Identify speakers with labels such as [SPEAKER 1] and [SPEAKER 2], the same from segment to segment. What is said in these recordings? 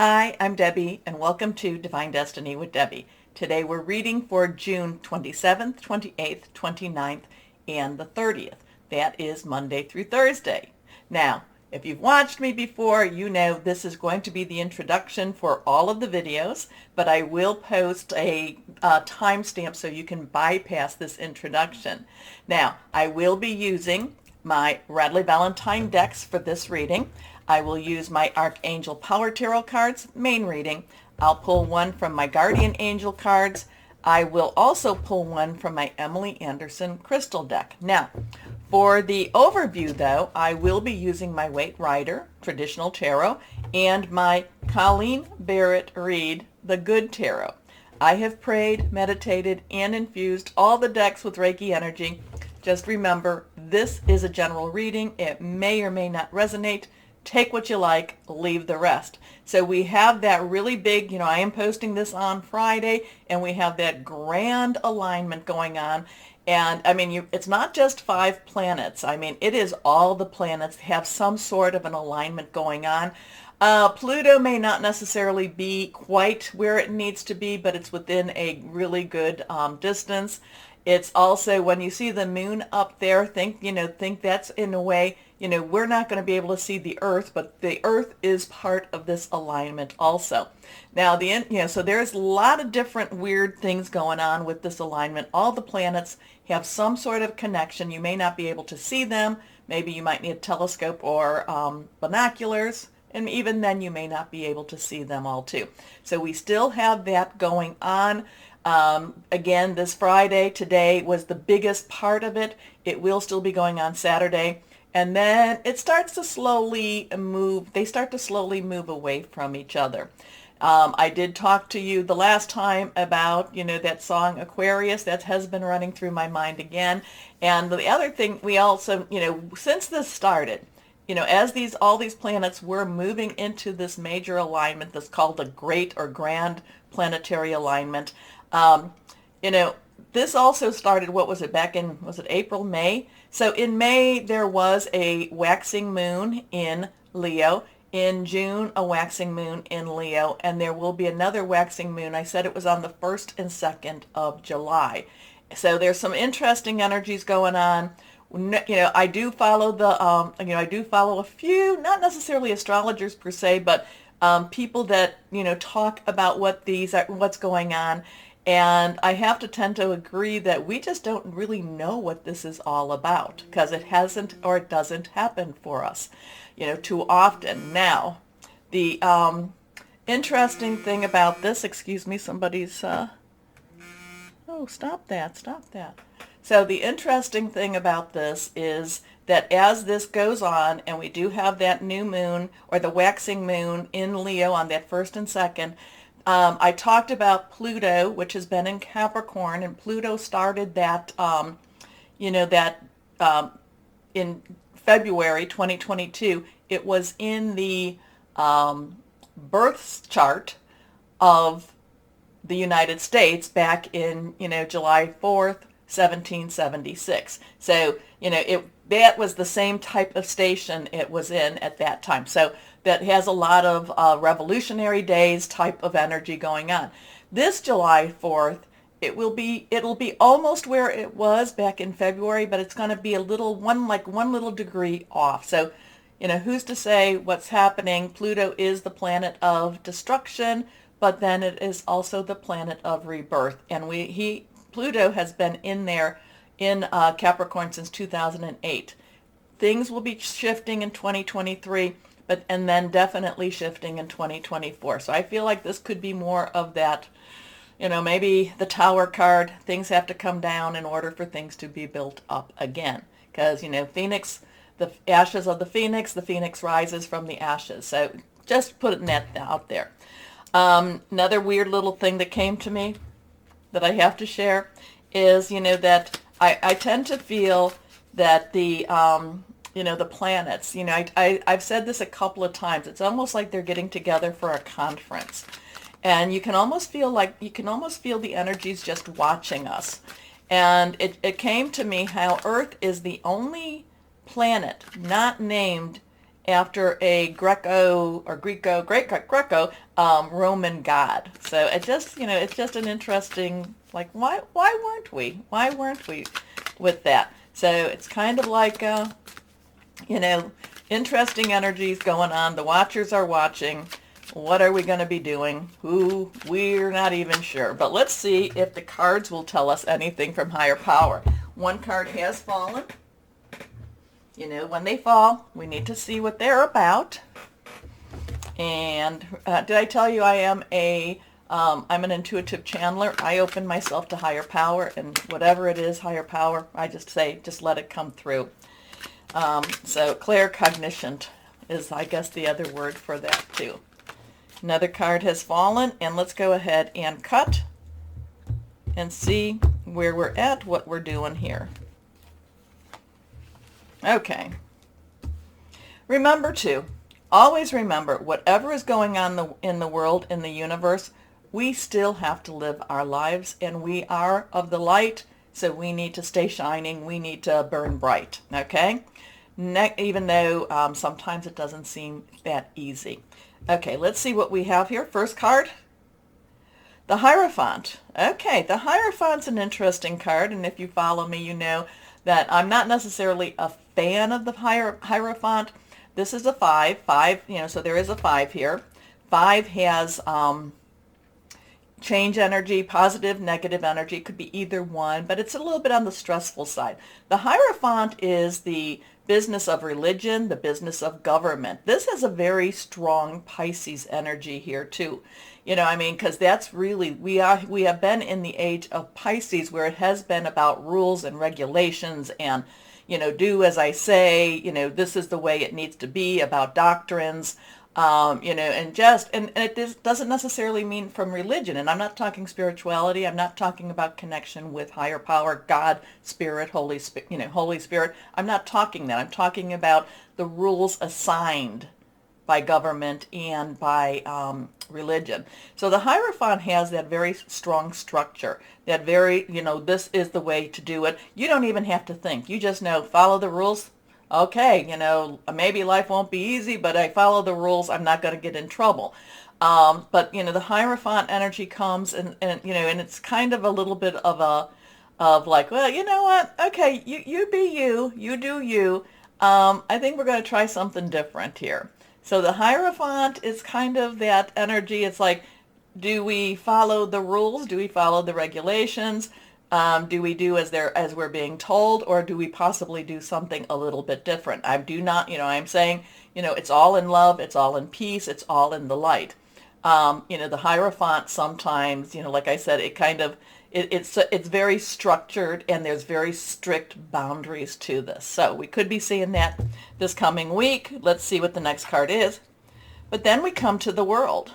[SPEAKER 1] Hi, I'm Debbie, and welcome to Divine Destiny with Debbie. Today we're reading for June 27th, 28th, 29th, and the 30th. That is Monday through Thursday. Now, if you've watched me before, you know this is going to be the introduction for all of the videos, but I will post a timestamp so you can bypass this introduction. Now, I will be using my Radley Valentine decks for this reading. I will use my Archangel Power Tarot cards, main reading. I'll pull one from my Guardian Angel cards. I will also pull one from my Emily Anderson crystal deck. Now, for the overview though, I will be using my Waite Rider traditional tarot and my Colleen Barrett Reed the Good Tarot. I have prayed, meditated, and infused all the decks with Reiki energy. Just remember, this is a general reading. It may or may not resonate. Take what you like, leave the rest. So we have that really big, I am posting this on Friday, and we have that grand alignment going on. And I mean, it's not just 5 planets. I mean, it is all the planets have some sort of an alignment going on. Pluto may not necessarily be quite where it needs to be, but it's within a really good distance. It's also, when you see the moon up there, think that's in a way, we're not going to be able to see the Earth, but the Earth is part of this alignment also. Now, so there's a lot of different weird things going on with this alignment. All the planets have some sort of connection. You may not be able to see them. Maybe you might need a telescope or binoculars. And even then, you may not be able to see them all too. So we still have that going on. Again, this Friday, today was the biggest part of it. It will still be going on Saturday. And then it starts to slowly move. They start to slowly move away from each other. I did talk to you the last time about, that song Aquarius. That has been running through my mind again. And the other thing, we also, since this started, as all these planets were moving into this major alignment that's called the Great or Grand Planetary Alignment, this also started, was it April, May? So in May, there was a waxing moon in Leo. In June, a waxing moon in Leo, and there will be another waxing moon. I said it was on the 1st and 2nd of July. So there's some interesting energies going on. I do follow I do follow a few, not necessarily astrologers per se, but people that, talk about what's going on. And I have to tend to agree that we just don't really know what this is all about, because it hasn't or it doesn't happen for us, too often. Now, the interesting thing about this, excuse me, somebody's, oh, stop that. So the interesting thing about this is that as this goes on, and we do have that new moon or the waxing moon in Leo on that 1st and 2nd, I talked about Pluto, which has been in Capricorn, and Pluto started that, in February 2022. It was in the birth chart of the United States back in, July 4th, 1776. So, that was the same type of station it was in at that time. So that has a lot of revolutionary days type of energy going on. This July 4th, it'll be almost where it was back in February, but it's going to be one little degree off. So, who's to say what's happening? Pluto is the planet of destruction, but then it is also the planet of rebirth. And Pluto has been in there in Capricorn since 2008. Things will be shifting in 2023, and then definitely shifting in 2024. So I feel like this could be more of that, maybe the Tower card. Things have to come down in order for things to be built up again. Because, Phoenix, the ashes of the Phoenix rises from the ashes. So just putting that out there. Another weird little thing that came to me that I have to share is, that I tend to feel that the planets, I've said this a couple of times. It's almost like they're getting together for a conference. And you can almost feel the energies just watching us. And it came to me how Earth is the only planet not named after a Greco Roman god. So it just, it's just an interesting, like, why weren't we with that? So it's kind of like, you know, interesting energies going on. The watchers are watching. What are we going to be doing? We're not even sure. But let's see if the cards will tell us anything from higher power. One card has fallen. When they fall, we need to see what they're about. And did I tell you I'm an intuitive channeler? I open myself to higher power, and whatever it is, higher power, I just say, just let it come through. So claircognizant is, I guess, the other word for that too. Another card has fallen, and let's go ahead and cut and see where we're at, what we're doing here. Okay. Remember to always remember, whatever is going on in the world, in the universe, we still have to live our lives, and we are of the light, so we need to stay shining. We need to burn bright, okay? Even though sometimes it doesn't seem that easy. Okay, let's see what we have here. First card, the Hierophant. Okay, the Hierophant's an interesting card, and if you follow me, you know that I'm not necessarily a fan of the Hierophant. This is a 5. 5, so there is a 5 here. 5 has change energy, positive, negative energy. It could be either one, but it's a little bit on the stressful side. The Hierophant is the business of religion, the business of government. This has a very strong Pisces energy here too. Because that's really, we have been in the age of Pisces, where it has been about rules and regulations and, do as I say, this is the way it needs to be, about doctrines. And it doesn't necessarily mean from religion. And I'm not talking spirituality. I'm not talking about connection with higher power, God, Spirit, Holy Spirit. I'm not talking that. I'm talking about the rules assigned by government and by religion. So the Hierophant has that very strong structure, that very, this is the way to do it. You don't even have to think. You just know, follow the rules. Okay, maybe life won't be easy, but I follow the rules. I'm not going to get in trouble. But the Hierophant energy comes, and it's kind of a little bit of like, well, you know what? Okay, you be you, you do you. I think we're going to try something different here. So the Hierophant is kind of that energy. It's like, do we follow the rules? Do we follow the regulations? Do we do as we're being told, or do we possibly do something a little bit different? I do not, I'm saying, it's all in love, it's all in peace, it's all in the light. The Hierophant sometimes, like I said, it kind of, it's very structured, and there's very strict boundaries to this. So we could be seeing that this coming week. Let's see what the next card is. But then we come to the World.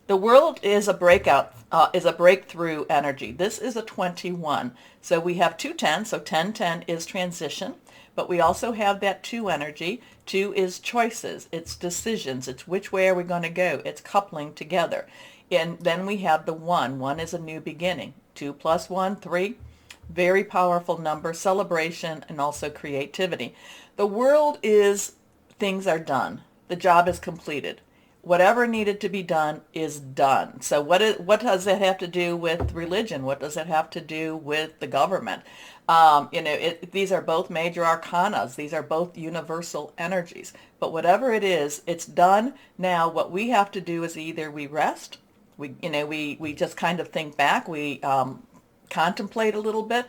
[SPEAKER 1] The World is a breakthrough energy. This is a 21. So we have 210, so 1010 is transition, but we also have that 2 energy. 2 is choices, it's decisions, it's which way are we going to go, it's coupling together. And then we have the 1. 1 is a new beginning. 2 plus 1, 3. Very powerful number, celebration, and also creativity. The World is, things are done. The job is completed. Whatever needed to be done is done. So what does that have to do with religion? What does it have to do with the government? These are both major arcanas. These are both universal energies. But whatever it is, it's done. Now what we have to do is either we rest, we just kind of think back, we contemplate a little bit.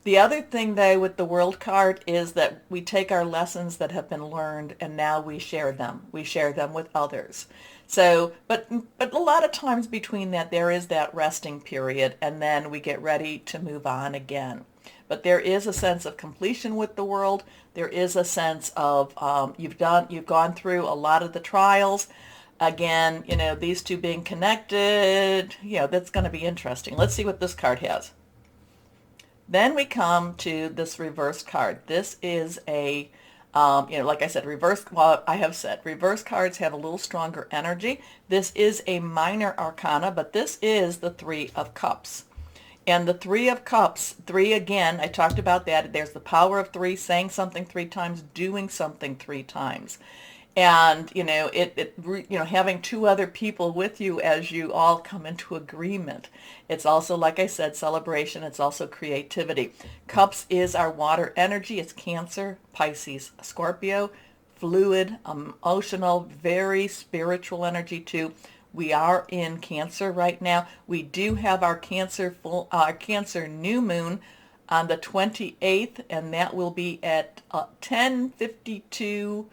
[SPEAKER 1] The other thing, though, with the World card is that we take our lessons that have been learned, and now we share them. We share them with others. So, but a lot of times between that, there is that resting period, and then we get ready to move on again. But there is a sense of completion with the World. There is a sense of you've gone through a lot of the trials. Again, these two being connected, that's going to be interesting. Let's see what this card has. Then we come to this reverse card. This is a, like I said, reverse cards have a little stronger energy. This is a minor arcana, but this is the 3 of Cups. And the 3 of Cups, 3 again, I talked about that. There's the power of 3, saying something 3 times, doing something 3 times. And having two other people with you as you all come into agreement. It's also, like I said, celebration. It's also creativity. Cups is our water energy. It's Cancer, Pisces, Scorpio, fluid, emotional, very spiritual energy too. We are in Cancer right now. We do have our Cancer new moon on the 28th, and that will be at 10:52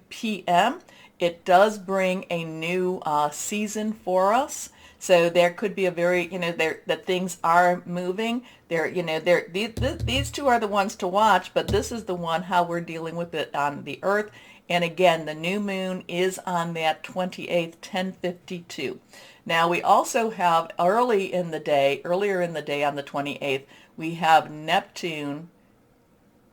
[SPEAKER 1] p.m. It does bring a new season for us. So there could be a very, that things are moving. These two are the ones to watch, but this is the one how we're dealing with it on the earth. And again, the new moon is on that 28th, 10:52. Now we also have earlier in the day on the 28th, we have Neptune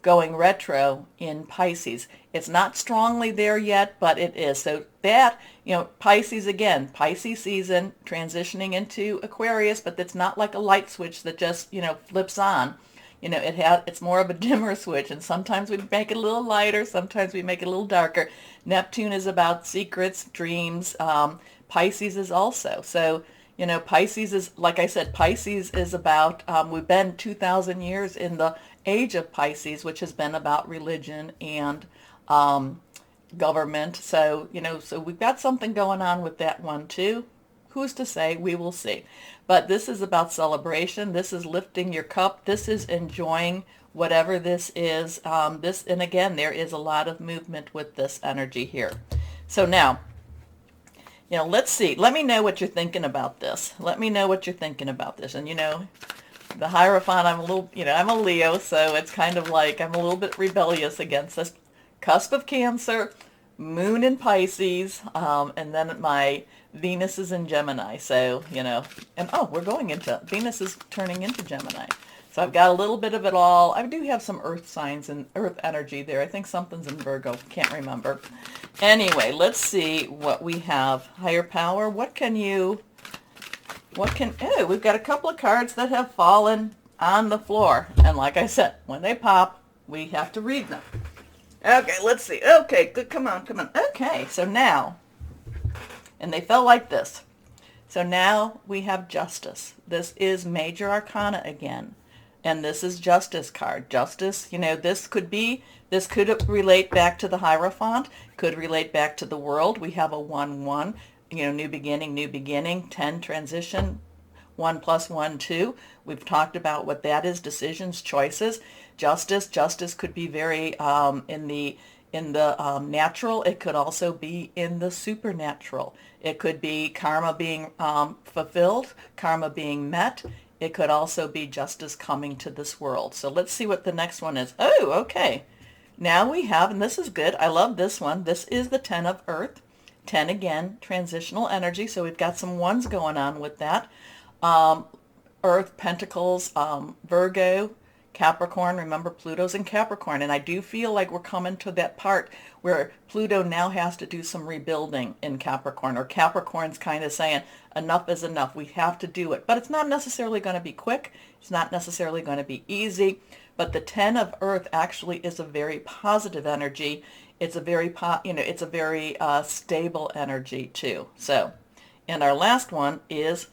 [SPEAKER 1] going retro in Pisces. It's not strongly there yet, but it is. So that, Pisces again, Pisces season, transitioning into Aquarius, but it's not like a light switch that just, flips on. It's more of a dimmer switch, and sometimes we make it a little lighter, sometimes we make it a little darker. Neptune is about secrets, dreams. Pisces is also. So, Pisces is, like I said, Pisces is about, we've been 2,000 years in the age of Pisces, which has been about religion and government. So, so we've got something going on with that one too. Who's to say? We will see. But this is about celebration. This is lifting your cup. This is enjoying whatever this is. And again, there is a lot of movement with this energy here. So now, let's see. Let me know what you're thinking about this. Let me know what you're thinking about this. And, the Hierophant, I'm a Leo, so it's kind of like I'm a little bit rebellious against this. Cusp of Cancer, Moon in Pisces, and then my Venus is in Gemini. So, and we're going into, Venus is turning into Gemini. So I've got a little bit of it all. I do have some earth signs and earth energy there. I think something's in Virgo. Can't remember. Anyway, let's see what we have. Higher power. We've got a couple of cards that have fallen on the floor. And like I said, when they pop, we have to read them. Okay, let's see. Okay, good. Come on. Okay, so now, and they fell like this. So now we have Justice. This is Major Arcana again. And this is Justice card. Justice, this could relate back to the Hierophant, could relate back to the World. We have a 1-1, new beginning, 10 transition, 1 + 1, 2. We've talked about what that is, decisions, choices. Justice could be very in the natural. It could also be in the supernatural. It could be karma being fulfilled, karma being met. It could also be justice coming to this world. So let's see what the next one is. Oh, okay. Now we have, and this is good. I love this one. This is the 10 of Earth. 10 again, transitional energy. So we've got some ones going on with that. Earth, Pentacles, Virgo, Capricorn. Remember, Pluto's in Capricorn. And I do feel like we're coming to that part where Pluto now has to do some rebuilding in Capricorn, or Capricorn's kind of saying, enough is enough. We have to do it. But it's not necessarily going to be quick. It's not necessarily going to be easy. But the 10 of Earth actually is a very positive energy. It's a very, stable energy too. So, and our last one is,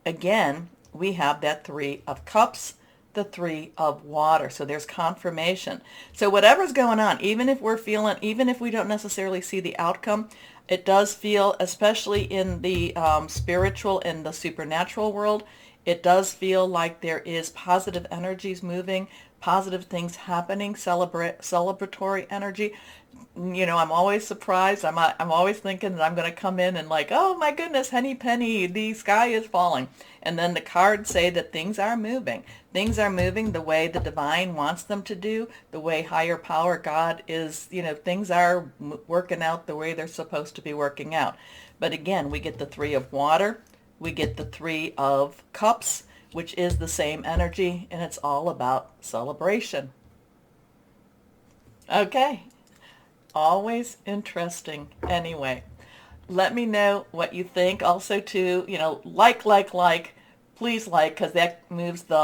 [SPEAKER 1] again, we have that 3 of Cups, the 3 of Water. So there's confirmation. So whatever's going on, even if we don't necessarily see the outcome, it does feel, especially in the spiritual and the supernatural world, it does feel like there is positive energies moving, positive things happening, celebratory energy. I'm always surprised. I'm always thinking that I'm going to come in and like, oh my goodness, henny penny, the sky is falling. And then the cards say that things are moving. Things are moving the way the divine wants them to do, the way higher power, God is, things are working out the way they're supposed to be working out. But again, we get the 3 of Water, we get the 3 of Cups, which is the same energy, and it's all about celebration. Okay. Always interesting. Anyway, let me know what you think. Also to, like, please like, because that moves the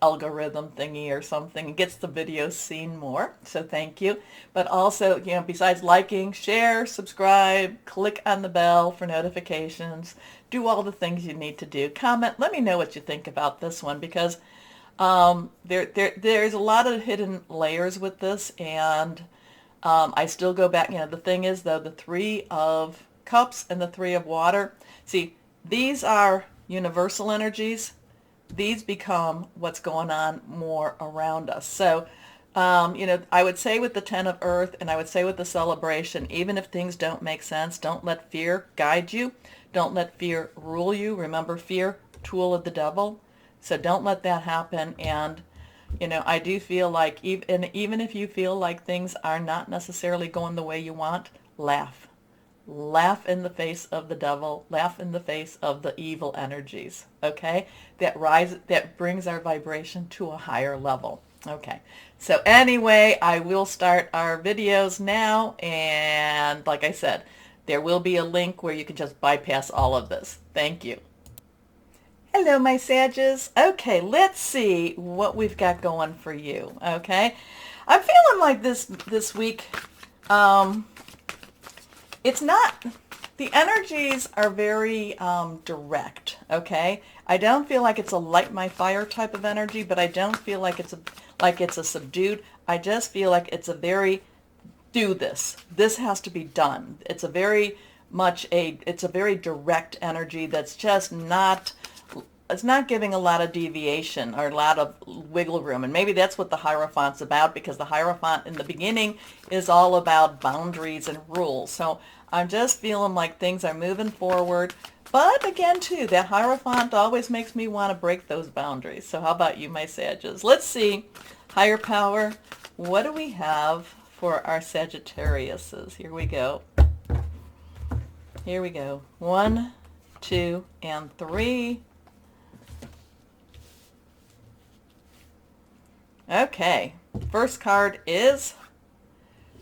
[SPEAKER 1] algorithm thingy or something. It gets the videos seen more, so thank you. But also, besides liking, share, subscribe, click on the bell for notifications, do all the things you need to do. Comment, let me know what you think about this one, because there's a lot of hidden layers with this, and I still go back. The thing is, though, the Three of Cups and the Three of Water, see, these are universal energies. These become what's going on more around us. So, I would say with the Ten of Earth, and I would say with the Celebration, even if things don't make sense, don't let fear guide you. Don't let fear rule you. Remember, fear, tool of the devil. So don't let that happen. And, I do feel like even if you feel like things are not necessarily going the way you want, laugh. Laugh in the face of the devil. Laugh in the face of the evil energies. Okay? That brings our vibration to a higher level. Okay. So anyway, I will start our videos now. And like I said, there will be a link where you can just bypass all of this. Thank you. Hello, my Sages. Okay, let's see what we've got going for you. Okay, I'm feeling like this week. It's not. The energies are very direct. Okay, I don't feel like it's a light my fire type of energy, but I don't feel like it's a subdued. I just feel like it's a very do this. This has to be done. It's a very direct energy that's just not. It's not giving a lot of deviation or a lot of wiggle room. And maybe that's what the Hierophant's about, because the Hierophant in the beginning is all about boundaries and rules. So I'm just feeling like things are moving forward. But again, too, that Hierophant always makes me want to break those boundaries. So how about you, my Sages? Let's see. Higher power. What do we have for our Sagittariuses? Here we go. Here we go. 1, 2, and 3. Okay, first card is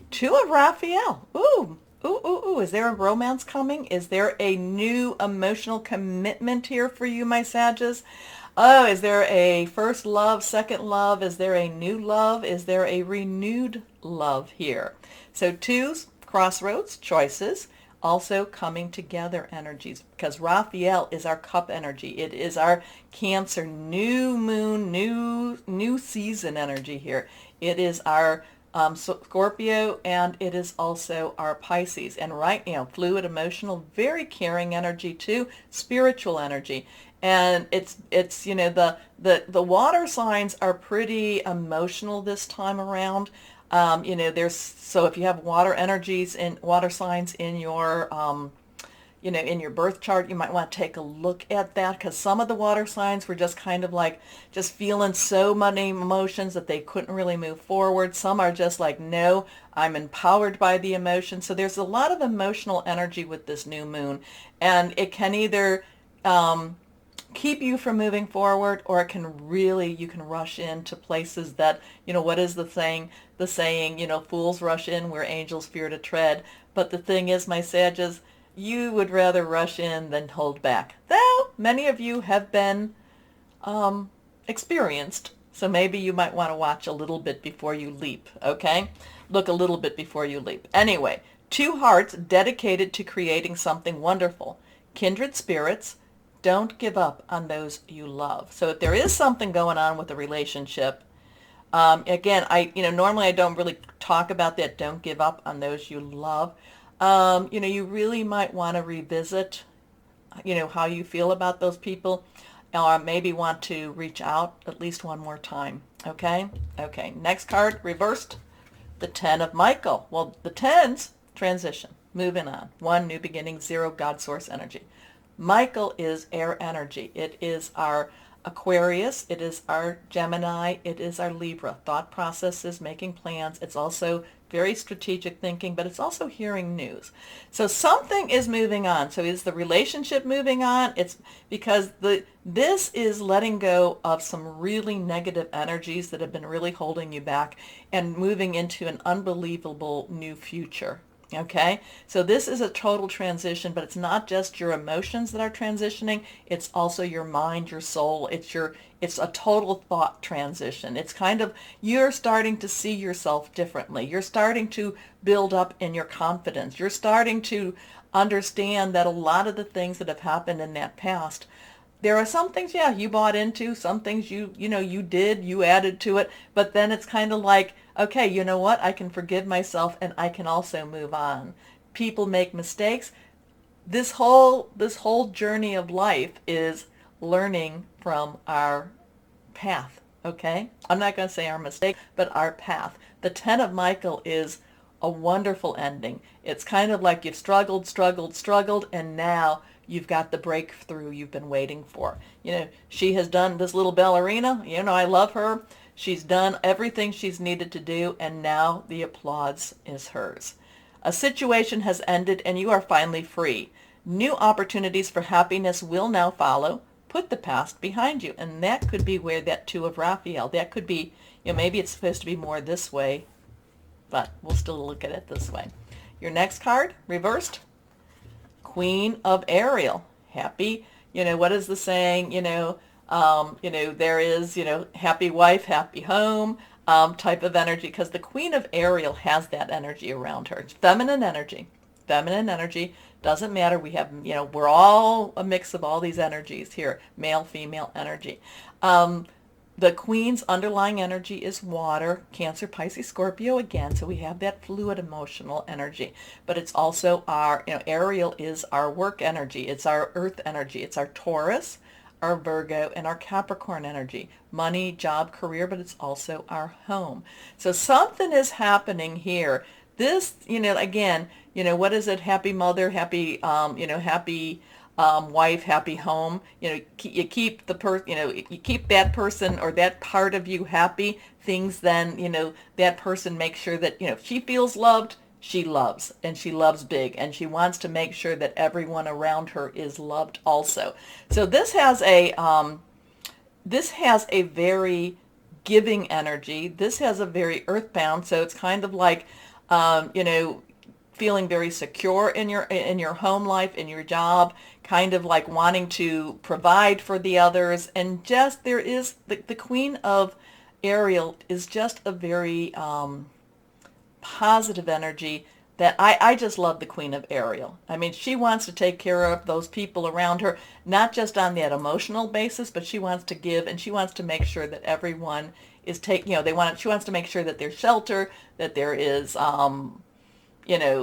[SPEAKER 1] Two of Raphael. Ooh, ooh, ooh, ooh. Is there a romance coming? Is there a new emotional commitment here for you, my Sages? Oh, is there a first love, second love? Is there a new love? Is there a renewed love here? So twos, crossroads, choices. Also coming together energies, because Raphael is our cup energy. It is our Cancer, new moon, new season energy here. It is our Scorpio, and it is also our Pisces. And fluid, emotional, very caring energy too, spiritual energy. And it's the water signs are pretty emotional this time around. So if you have water energies and water signs in your, in your birth chart, you might want to take a look at that, because some of the water signs were just kind of like just feeling so many emotions that they couldn't really move forward. Some are just like, no, I'm empowered by the emotion. So there's a lot of emotional energy with this new moon, and it can either keep you from moving forward, or you can rush into places that, what is the saying, fools rush in where angels fear to tread. But the thing is, my Sages, you would rather rush in than hold back. Though many of you have been experienced, so maybe you might want to watch a little bit before you leap, okay? Look a little bit before you leap. Anyway, two hearts dedicated to creating something wonderful. Kindred spirits. Don't give up on those you love. So if there is something going on with a relationship, again, normally I don't really talk about that. Don't give up on those you love. You really might want to revisit, how you feel about those people, or maybe want to reach out at least one more time. Okay? Okay. Next card, reversed, the 10 of Michael. Well, the 10s, transition, moving on. 1, new beginning, 0, God source energy. Michael is air energy. It is our Aquarius. It is our Gemini. It is our Libra. Thought processes, making plans. It's also very strategic thinking, but it's also hearing news. So something is moving on. So is the relationship moving on? It's because this is letting go of some really negative energies that have been really holding you back and moving into an unbelievable new future. Okay, so this is a total transition, but it's not just your emotions that are transitioning, it's also your mind, your soul. It's a total thought transition. It's kind of, you're starting to see yourself differently. You're starting to build up in your confidence. You're starting to understand that a lot of the things that have happened in that past, there are some things, yeah, you bought into, some things you did, you added to it, but then it's kind of like, okay, you know what? I can forgive myself and I can also move on. People make mistakes. This whole journey of life is learning from our path, okay? I'm not going to say our mistake, but our path. The 10 of Michael is a wonderful ending. It's kind of like you've struggled, struggled, struggled, and now you've got the breakthrough you've been waiting for. She has done, this little ballerina, I love her. She's done everything she's needed to do, and now the applause is hers. A situation has ended, and you are finally free. New opportunities for happiness will now follow. Put the past behind you. And that could be where that 2 of Raphael, that could be, maybe it's supposed to be more this way, but we'll still look at it this way. Your next card, reversed, Queen of Ariel. Happy, what is the saying, there is, happy wife, happy home, type of energy, because the Queen of Ariel has that energy around her. It's feminine energy. Feminine energy. Doesn't matter. We have, we're all a mix of all these energies here. Male, female energy. The Queen's underlying energy is water, Cancer, Pisces, Scorpio again. So we have that fluid emotional energy. But it's also our, Ariel is our work energy. It's our earth energy. It's our Taurus, our Virgo, and our Capricorn energy. Money, job, career, but it's also our home. So something is happening here. This, again, what is it? Happy mother, happy, happy wife, happy home. You keep you keep that person or that part of you happy. Things then, that person makes sure that, if she feels loved, she loves, and she loves big, and she wants to make sure that everyone around her is loved also. So this has a very giving energy. This has a very earthbound. So it's kind of like, feeling very secure in your home life, in your job, kind of like wanting to provide for the others, and just there is the Queen of Ariel is just a very positive energy that I just love the Queen of Ariel. I mean, she wants to take care of those people around her, not just on that emotional basis, but she wants to give, and she wants to make sure that everyone is she wants to make sure that there's shelter, that there is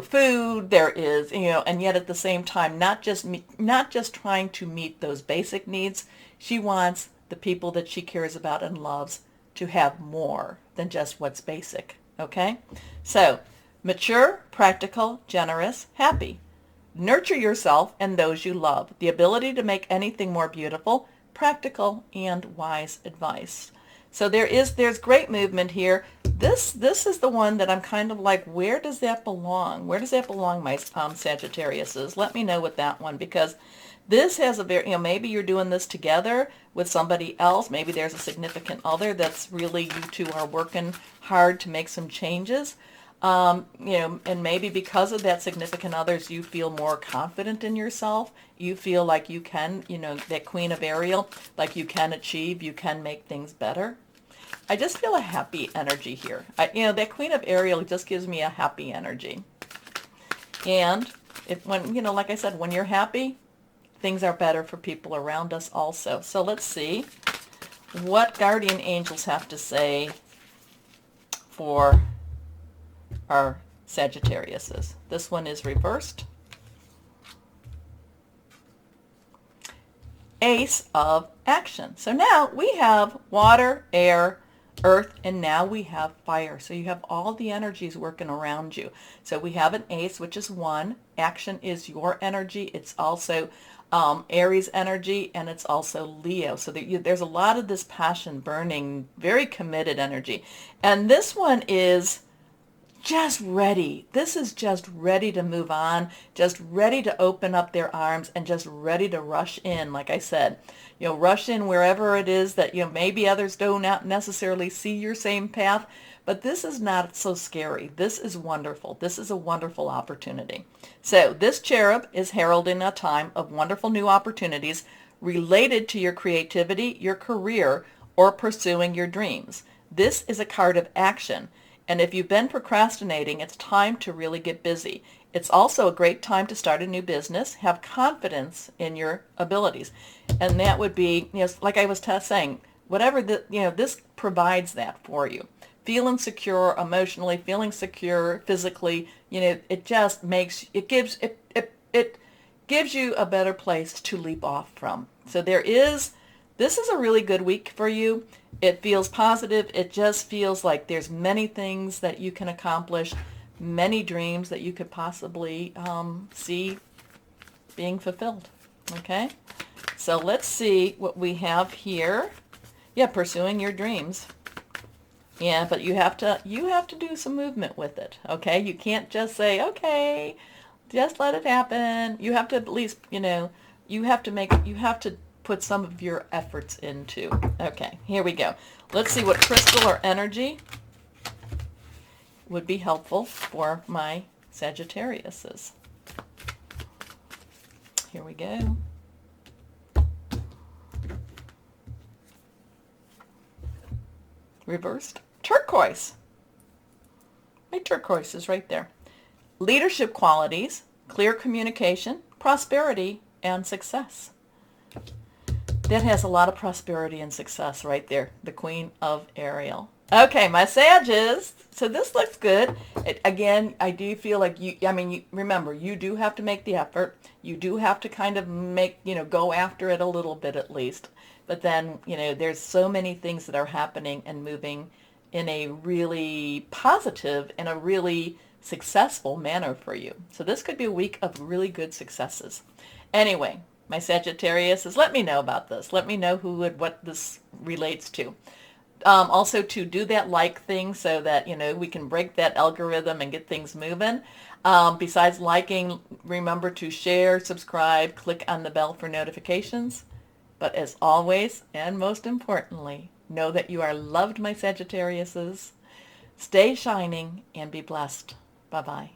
[SPEAKER 1] food, there is, and yet at the same time, not just trying to meet those basic needs. She wants the people that she cares about and loves to have more than just what's basic. Okay? So, mature, practical, generous, happy. Nurture yourself and those you love. The ability to make anything more beautiful, practical, and wise advice. So there's great movement here. This is the one that I'm kind of like, where does that belong? Where does that belong, my Sagittariuses? Let me know with that one, because this has a very, maybe you're doing this together with somebody else. Maybe there's a significant other that's really, you two are working hard to make some changes. And maybe because of that significant others, you feel more confident in yourself. You feel like you can, that Queen of Ariel, like you can achieve, you can make things better. I just feel a happy energy here. That Queen of Ariel just gives me a happy energy. And like I said, when you're happy, things are better for people around us also. So let's see what guardian angels have to say for our Sagittariuses. This one is reversed. Ace of Action. So now we have water, air, earth, and now we have fire. So you have all the energies working around you. So we have an ace, which is 1. Action is your energy. It's also Aries energy, and it's also Leo. So there's a lot of this passion burning, very committed energy. And this one is just ready. This is just ready to move on, just ready to open up their arms and just ready to rush in. Like I said, rush in wherever it is that, maybe others do not necessarily see your same path, but this is not so scary. This is wonderful. This is a wonderful opportunity. So this cherub is heralding a time of wonderful new opportunities related to your creativity, your career, or pursuing your dreams. This is a card of action. And if you've been procrastinating, it's time to really get busy. It's also a great time to start a new business. Have confidence in your abilities. And that would be, like I was saying, whatever this provides that for you. Feeling secure emotionally, feeling secure physically, it just it gives you a better place to leap off from. So this is a really good week for you. It feels positive. It just feels like there's many things that you can accomplish, many dreams that you could possibly see being fulfilled. Okay? So let's see what we have here. Yeah, pursuing your dreams. Yeah, but you have to do some movement with it. Okay? You can't just say, okay, just let it happen. You have to at least, you have to put some of your efforts into. Okay, here we go. Let's see what crystal or energy would be helpful for my Sagittariuses. Here we go. Reversed turquoise. My turquoise is right there. Leadership qualities, clear communication, prosperity, and success. That has a lot of prosperity and success right there. The Queen of Ariel. Okay, my Sages. So this looks good. Again, I do feel like remember, you do have to make the effort. You do have to kind of go after it a little bit at least. But then, there's so many things that are happening and moving in a really positive and a really successful manner for you. So this could be a week of really good successes. Anyway, my Sagittarius, let me know about this. Let me know what this relates to. Also to do that like thing so that, we can break that algorithm and get things moving. Besides liking, remember to share, subscribe, click on the bell for notifications. But as always, and most importantly, know that you are loved, my Sagittariuses. Stay shining and be blessed. Bye-bye.